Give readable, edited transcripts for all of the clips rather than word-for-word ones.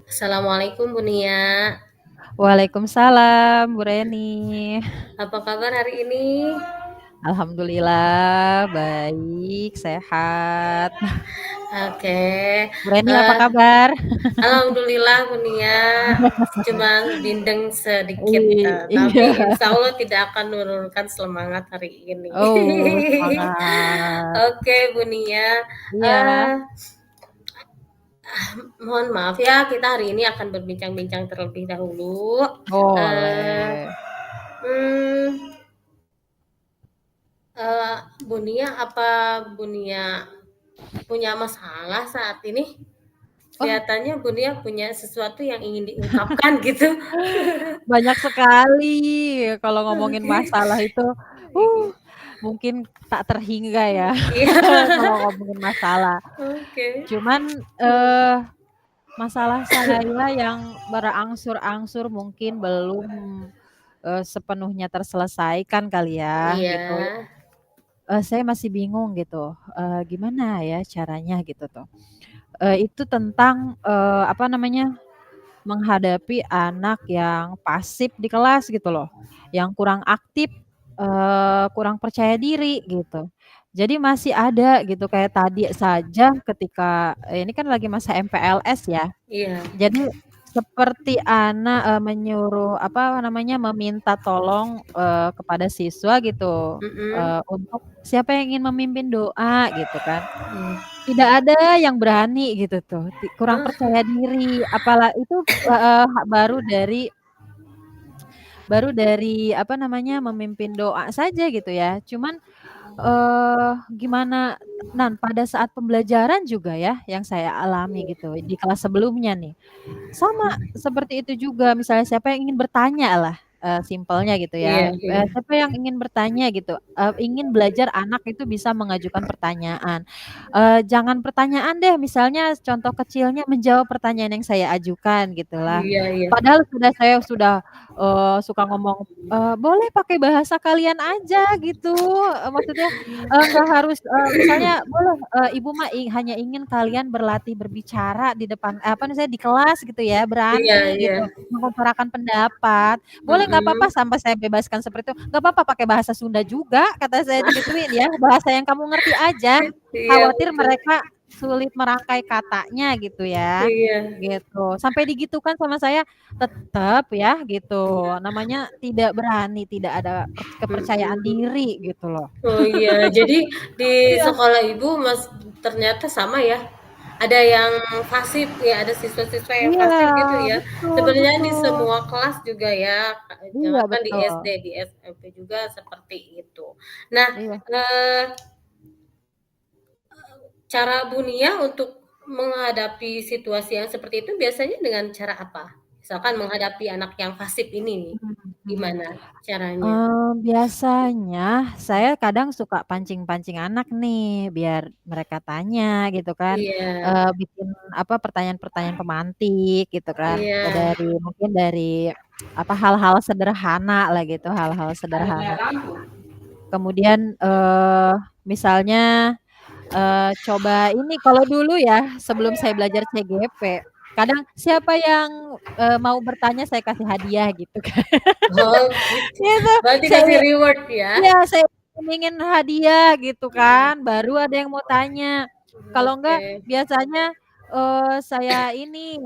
Assalamualaikum Bu Nia. Waalaikumsalam, Bu Reni. Apa kabar hari ini? Alhamdulillah, baik, sehat. Oke, Bu Reni apa eh, kabar? alhamdulillah Bu Nia. Cuma bindeng sedikit, Iya. tapi insya Allah tidak akan menurunkan semangat hari ini. Oh, semangat. Oke Bu Nia, Iya, eh, mohon maaf ya, kita hari ini akan berbincang-bincang terlebih dahulu. Eh, boleh. hmm, eh, Bu Nia, apa Bu Nia punya masalah saat ini? Oh, Kelihatannya Bu Nia punya sesuatu yang ingin diungkapkan gitu. banyak sekali. Kalau ngomongin Oke. masalah itu, uh, mungkin tak terhingga ya. Iya. Kalau ngomongin masalah. Oke. Cuman, eh masalah saya yang berangsur-angsur mungkin belum sepenuhnya terselesaikan kali ya Iya. gitu. Saya masih bingung gitu, gimana ya caranya gitu tuh. Itu tentang, apa namanya, menghadapi anak yang pasif di kelas gitu loh, yang kurang aktif, kurang percaya diri gitu. Jadi masih ada gitu kayak tadi saja ketika ini kan lagi masa MPLS ya. Iya. Jadi seperti anak, menyuruh apa namanya, meminta tolong, kepada siswa gitu, Mhm. untuk siapa yang ingin memimpin doa gitu kan. Iya. Tidak ada yang berani gitu tuh, kurang Oh, percaya diri, itu, baru dari apa namanya, memimpin doa saja gitu ya. Cuman, gimana pada saat pembelajaran juga ya yang saya alami gitu di kelas sebelumnya nih. Sama seperti itu juga, misalnya siapa yang ingin bertanya lah, simpelnya gitu iya ya, iya. siapa yang ingin bertanya gitu, ingin belajar anak itu bisa mengajukan pertanyaan. Jangan pertanyaan deh, misalnya contoh kecilnya menjawab pertanyaan yang saya ajukan gitulah. Iya iya. Padahal saya sudah, suka ngomong, "Boleh pakai bahasa kalian aja," gitu, maksudnya, nggak harus, misalnya, "Boleh, Ibu mah hanya ingin kalian berlatih berbicara di depan apa namanya, di kelas gitu ya, Iya berani iya. gitu, mengutarakan pendapat. Boleh nggak apa-apa," Mhm. sampai saya bebaskan seperti itu, "nggak apa-apa pakai bahasa Sunda juga," kata saya digituin ya, "bahasa yang kamu ngerti aja, Iya khawatir betul. mereka sulit merangkai katanya," gitu ya, Iya. gitu. Sampai digitukan sama saya, tetep ya gitu, namanya tidak berani, tidak ada kepercayaan Mhm. diri gitu loh. Oh iya, jadi di Iya, sekolah Ibu ternyata sama ya? Ada yang pasif ya, ada siswa-siswa yang iya, pasif gitu ya? betul Sebenarnya di betul. semua kelas juga ya, Iya jangankan di betul, SD, di SMP juga seperti itu. Nah, iya. eee, cara Bu Nia untuk menghadapi situasi yang seperti itu biasanya dengan cara apa? Misalkan menghadapi anak yang pasif ini nih, Mhm mhm. gimana caranya? Biasanya saya kadang suka pancing-pancing anak nih, biar mereka tanya gitu kan, Iya bikin apa, pertanyaan-pertanyaan pemantik gitu kan, iya. mungkin dari apa, hal-hal sederhana lah gitu, hal-hal sederhana. Kemudian, misalnya, coba ini kalau dulu ya, sebelum saya belajar CGP, kadang siapa yang, mau bertanya saya kasih hadiah gitu kan. Oh gitu, Itu berarti kasih saya reward ya? iya, saya iming-imingin hadiah gitu kan, baru ada yang mau tanya. Kalau enggak Oke, biasanya, saya ini,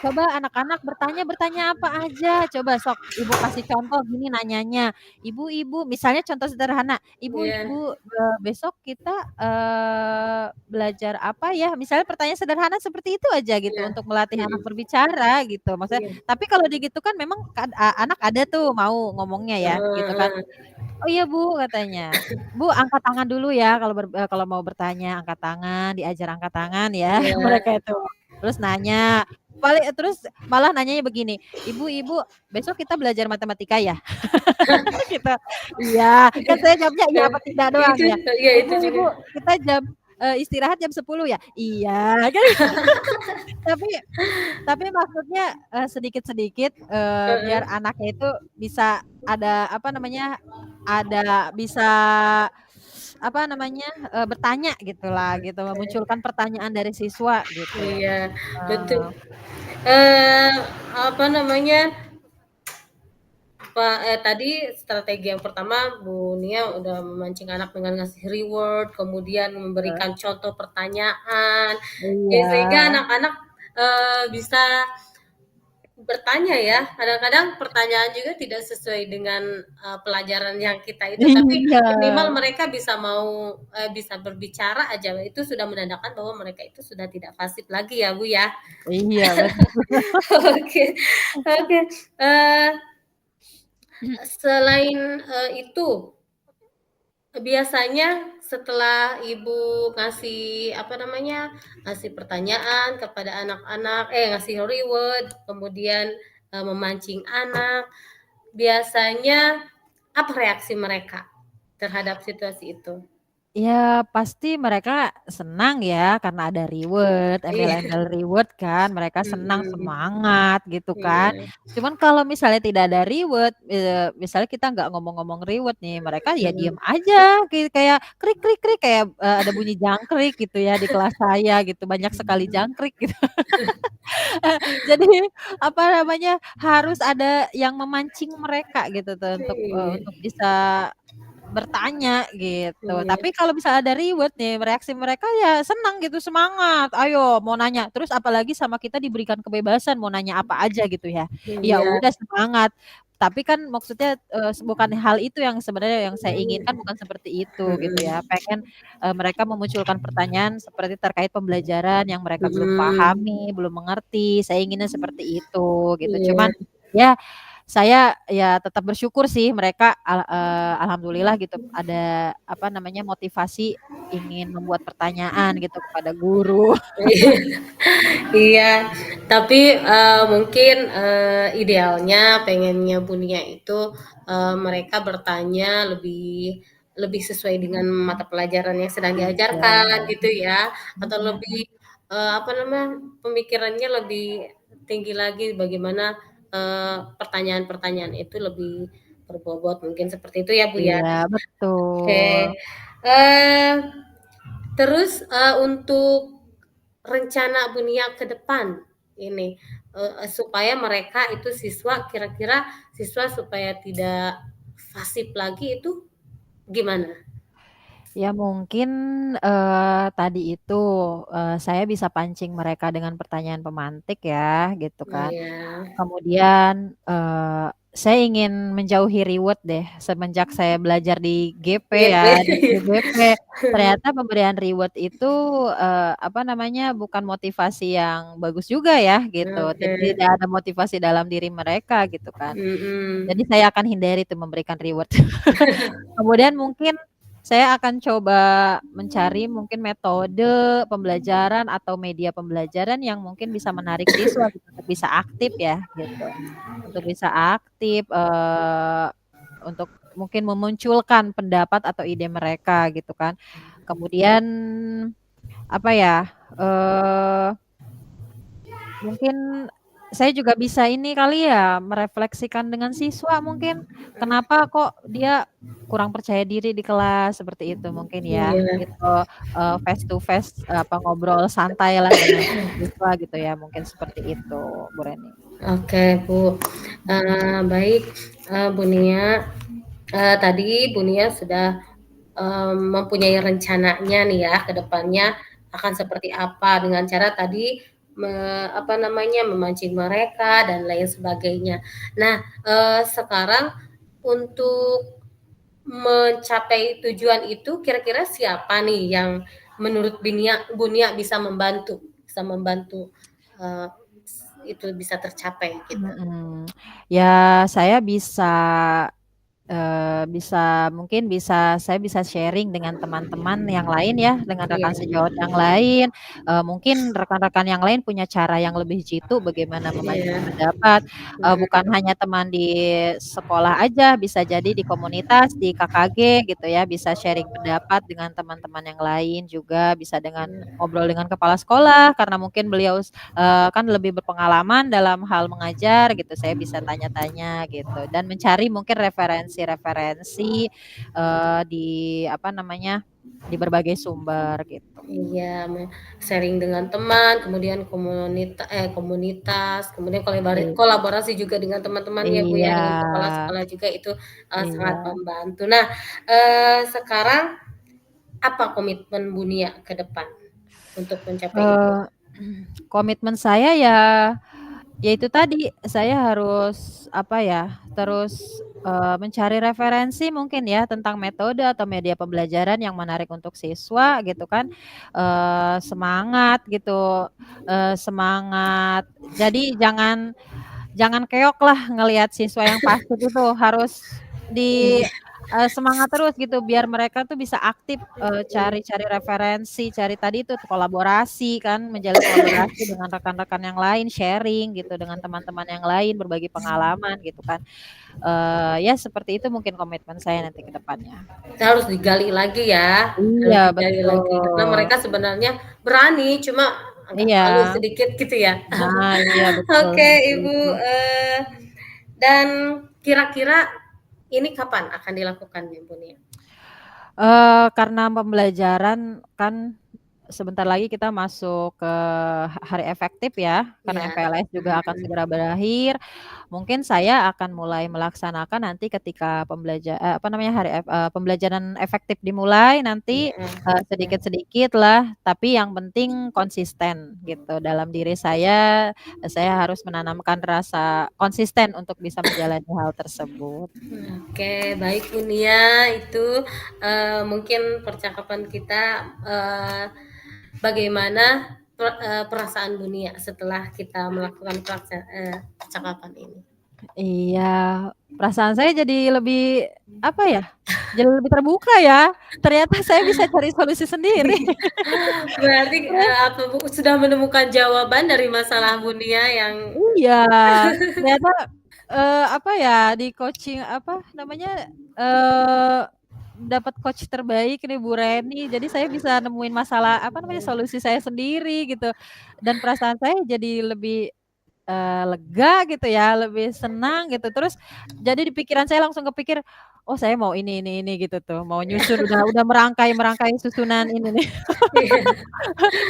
"Coba anak-anak bertanya bertanya apa aja, coba sok Ibu kasih contoh gini nanyanya, Ibu misalnya contoh sederhana, iya "Ibu, besok kita, belajar apa ya?" Misalnya pertanyaan sederhana seperti itu aja gitu iya, untuk melatih anak mhm, berbicara gitu, maksudnya iya, tapi kalau digitukan memang anak ada tuh mau ngomongnya ya gitu kan. heeh "Oh iya Bu," katanya, "Bu angkat tangan dulu ya kalau mau bertanya, angkat tangan, diajar angkat tangan ya," iya, mereka itu. Terus nanya, terus malah nanyanya begini, "Ibu, besok kita belajar matematika ya?" Gitu. "Iya," kan saya jawabnya iya apa tidak doang itu ya. iya itu juga, "Ibu, kita istirahat jam 10 ya?" "Iya," kan tapi tapi maksudnya, sedikit-sedikit, biar heeh, anaknya itu bisa ada, apa namanya, bisa, apa namanya, bertanya gitulah, gitu, memunculkan pertanyaan dari siswa gitu. iya betul. Eee, Eee, apa namanya, tadi strategi yang pertama Bu Nia udah memancing anak dengan ngasih reward, kemudian Heeh. memberikan contoh pertanyaan, ya Iya. sehingga anak-anak, bisa bertanya ya, kadang-kadang pertanyaan juga tidak sesuai dengan, pelajaran yang kita itu, tapi Iya. minimal mereka bisa mau, bisa berbicara aja, itu sudah menandakan bahwa mereka itu sudah tidak fasib lagi ya, Bu, ya. Iya, betul. Oke oke, eee, selain, itu, biasanya setelah Ibu ngasih, apa namanya, ngasih pertanyaan kepada anak-anak ngasih reward, kemudian, memancing anak, biasanya apa reaksi mereka terhadap situasi itu? Ya pasti mereka senang ya karena ada reward, Iya, embel-embel reward kan, mereka senang, mhm, semangat gitu kan. iya, Cuman kalau misalnya tidak ada reward, misalnya kita nggak ngomong-ngomong reward nih, mereka ya diem mhm, aja, kayak krik krik krik, kayak, ada bunyi jangkrik gitu ya di kelas saya gitu, banyak sekali jangkrik gitu. Jadi, apa namanya, harus ada yang memancing mereka gitu tuh iya, untuk bisa bertanya gitu. iya, Tapi kalau misalnya ada reward nih, reaksi mereka ya senang gitu, semangat, ayo mau nanya. Terus apalagi sama kita diberikan kebebasan mau nanya apa aja gitu ya. Ya iya, udah semangat. Tapi kan maksudnya, bukan hal itu yang sebenarnya yang saya inginkan bukan seperti itu gitu ya. mhm, Pengen, mereka memunculkan pertanyaan seperti terkait pembelajaran yang mereka belum mhm, pahami, belum mengerti, saya inginnya seperti itu gitu. iya, Cuman ya saya ya tetap bersyukur sih mereka alhamdulillah gitu ada apa namanya, motivasi ingin membuat pertanyaan gitu kepada guru. iya, tapi, mungkin, idealnya pengennya Bunia itu, mereka bertanya lebih lebih sesuai dengan mata pelajaran yang sedang Iya, diajarkan gitu ya, atau mhm, lebih, apa namanya, pemikirannya lebih tinggi lagi bagaimana, pertanyaan-pertanyaan itu lebih berbobot, mungkin seperti itu ya, Bu, ya? iya betul. Oke, eee, terus, untuk rencana Bunia ke depan ini, supaya mereka itu siswa kira-kira siswa supaya tidak fasib lagi itu gimana? Ya mungkin, tadi itu, saya bisa pancing mereka dengan pertanyaan pemantik ya gitu kan. Iya, Kemudian, saya ingin menjauhi reward deh, semenjak saya belajar di GP GP. ya, di GP, ternyata pemberian reward itu, apa namanya, bukan motivasi yang bagus juga ya, gitu. Oke, Tidak ada motivasi dalam diri mereka, gitu kan. Jadi mhm, saya akan hindari tuh memberikan reward. Kemudian mungkin saya akan coba mencari mungkin metode pembelajaran atau media pembelajaran yang mungkin bisa menarik siswa gitu, untuk bisa aktif ya, gitu. Untuk bisa aktif, untuk mungkin memunculkan pendapat atau ide mereka gitu kan. Kemudian apa ya, eee mungkin saya juga bisa ini kali ya, merefleksikan dengan siswa mungkin, kenapa kok dia kurang percaya diri di kelas, seperti itu mungkin ya, iya, gitu, face to face, apa, ngobrol santai lah dengan siswa gitu ya, mungkin seperti itu, Bu Reni. oke, Bu, baik, Bu Nia, tadi Bu Nia sudah, mempunyai rencananya nih ya ke depannya akan seperti apa dengan cara tadi apa namanya, memancing mereka dan lain sebagainya. Nah, sekarang untuk mencapai tujuan itu kira-kira siapa nih yang menurut Bunia bisa membantu, eee, itu bisa tercapai gitu? Mhm. Ya saya bisa mungkin saya bisa sharing dengan teman-teman yang lain ya, dengan Iya, rekan sejawat yang lain, mungkin rekan-rekan yang lain punya cara yang lebih jitu bagaimana iya, memancing pendapat, bukan mhm, hanya teman di sekolah aja, bisa jadi di komunitas, di KKG gitu ya, bisa sharing pendapat dengan teman-teman yang lain juga, bisa dengan iya, ngobrol dengan kepala sekolah karena mungkin beliau kan lebih berpengalaman dalam hal mengajar gitu, saya bisa tanya-tanya gitu dan mencari mungkin referensi-referensi, di apa namanya, di berbagai sumber gitu. Iya, sharing dengan teman, kemudian komunitas, kemudian I kolaborasi juga dengan teman-teman ya, Bu, ya, iya, dengan kepala sekolah juga itu, sangat iya. membantu. Nah, sekarang apa komitmen Bu Nia ke depan untuk mencapai itu? Eee, komitmen saya ya, ya itu tadi, saya harus apa ya, terus, mencari referensi mungkin ya tentang metode atau media pembelajaran yang menarik untuk siswa gitu kan, semangat gitu, semangat jadi jangan jangan keok lah ngelihat siswa yang pasif itu, harus di Iya. semangat terus gitu biar mereka tuh bisa aktif, cari-cari referensi, cari tadi itu kolaborasi kan, menjalin kolaborasi dengan rekan-rekan yang lain, sharing gitu dengan teman-teman yang lain, berbagi pengalaman gitu kan. Ya seperti itu mungkin komitmen saya nanti ke depannya. Harus digali lagi ya, harus Iya digali lagi karena betul. mereka sebenarnya berani, cuma agak Iya. malu sedikit gitu ya. Nah iya betul Oke seperti Ibu, itu. dan kira-kira ini kapan akan dilakukan nih Bu Nia? Karena pembelajaran kan sebentar lagi kita masuk ke hari efektif ya, karena Iya, MPLS juga akan mhm, segera berakhir. Mungkin saya akan mulai melaksanakan nanti ketika apa namanya, pembelajaran efektif dimulai nanti, iya, iya. sedikit-sedikit lah, tapi yang penting konsisten gitu dalam diri saya harus menanamkan rasa konsisten untuk bisa menjalani hal tersebut. Oke, baik Bu Nia, itu, mungkin percakapan kita, bagaimana perasaan Bu Nia setelah kita melakukan percakapan ini? Iya, perasaan saya jadi lebih, apa ya, jadi lebih terbuka ya, ternyata saya bisa cari solusi sendiri. Berarti, Terus apa Bu, sudah menemukan jawaban dari masalah Bu Nia yang iya, ternyata, apa ya, di coaching apa namanya, eee, dapat coach terbaik nih Bu Reni, jadi saya bisa nemuin masalah, apa namanya, solusi saya sendiri gitu, dan perasaan saya jadi lebih lega gitu ya, lebih senang gitu, terus jadi di pikiran saya langsung kepikir, "Oh saya mau ini," gitu tuh, mau nyusun udah merangkai-merangkai susunan ini nih, iya,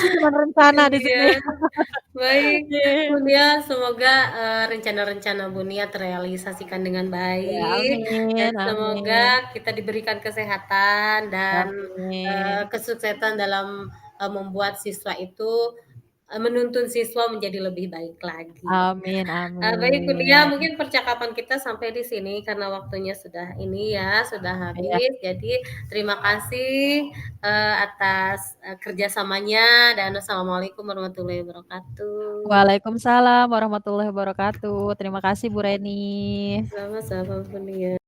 susunan rencana di iya. sini. Baik, Iya. Bu Nia, semoga, rencana-rencana Bu Nia terrealisasikan dengan Iya, baik, dan amin semoga amin, kita diberikan kesehatan dan, amin, kesuksesan dalam, membuat siswa itu menuntun siswa menjadi lebih baik lagi. amin Baik Bu Nia, amin. mungkin percakapan kita sampai di sini karena waktunya sudah ini ya, sudah Iya, habis. Jadi terima kasih, atas, kerjasamanya dan wassalamualaikum warahmatullahi wabarakatuh. waalaikumsalam warahmatullahi wabarakatuh. Terima kasih Bu Reni. Sama-sama Bu Nia.